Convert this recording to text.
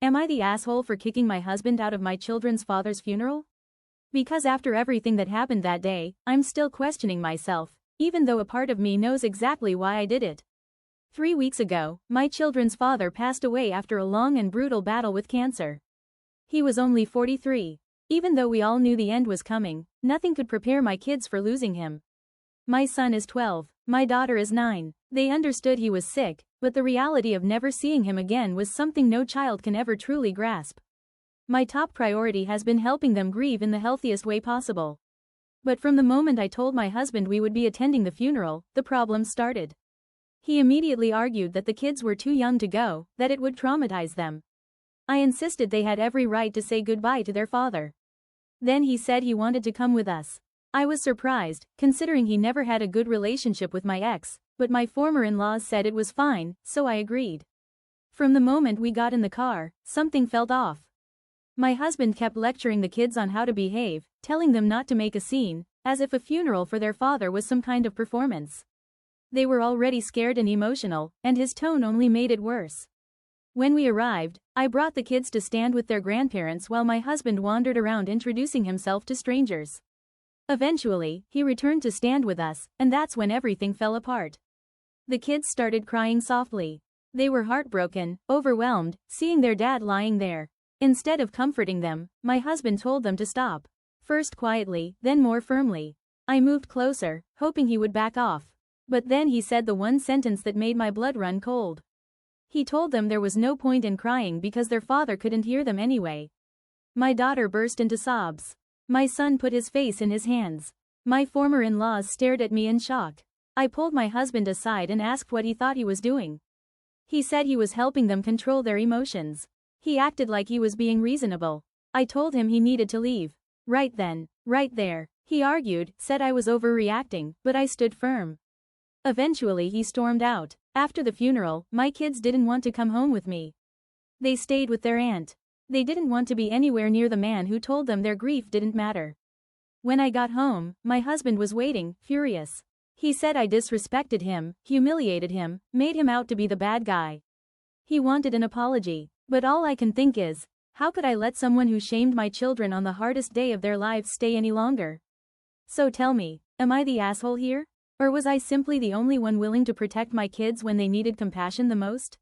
Am I the asshole for kicking my husband out of my children's father's funeral? Because after everything that happened that day, I'm still questioning myself, even though a part of me knows exactly why I did it. 3 weeks ago, my children's father passed away after a long and brutal battle with cancer. He was only 43. Even though we all knew the end was coming, nothing could prepare my kids for losing him. My son is 12, my daughter is 9. They understood he was sick, but the reality of never seeing him again was something no child can ever truly grasp. My top priority has been helping them grieve in the healthiest way possible. But from the moment I told my husband we would be attending the funeral, the problems started. He immediately argued that the kids were too young to go, that it would traumatize them. I insisted they had every right to say goodbye to their father. Then he said he wanted to come with us. I was surprised, considering he never had a good relationship with my ex, but my former in-laws said it was fine, so I agreed. From the moment we got in the car, something felt off. My husband kept lecturing the kids on how to behave, telling them not to make a scene, as if a funeral for their father was some kind of performance. They were already scared and emotional, and his tone only made it worse. When we arrived, I brought the kids to stand with their grandparents while my husband wandered around introducing himself to strangers. Eventually, he returned to stand with us, and that's when everything fell apart. The kids started crying softly. They were heartbroken, overwhelmed, seeing their dad lying there. Instead of comforting them, my husband told them to stop. First quietly, then more firmly. I moved closer, hoping he would back off. But then he said the one sentence that made my blood run cold. He told them there was no point in crying because their father couldn't hear them anyway. My daughter burst into sobs. My son put his face in his hands. My former in-laws stared at me in shock. I pulled my husband aside and asked what he thought he was doing. He said he was helping them control their emotions. He acted like he was being reasonable. I told him he needed to leave. Right then, right there, he argued, said I was overreacting, but I stood firm. Eventually he stormed out. After the funeral, my kids didn't want to come home with me. They stayed with their aunt. They didn't want to be anywhere near the man who told them their grief didn't matter. When I got home, my husband was waiting, furious. He said I disrespected him, humiliated him, made him out to be the bad guy. He wanted an apology, but all I can think is, how could I let someone who shamed my children on the hardest day of their lives stay any longer? So tell me, am I the asshole here? Or was I simply the only one willing to protect my kids when they needed compassion the most?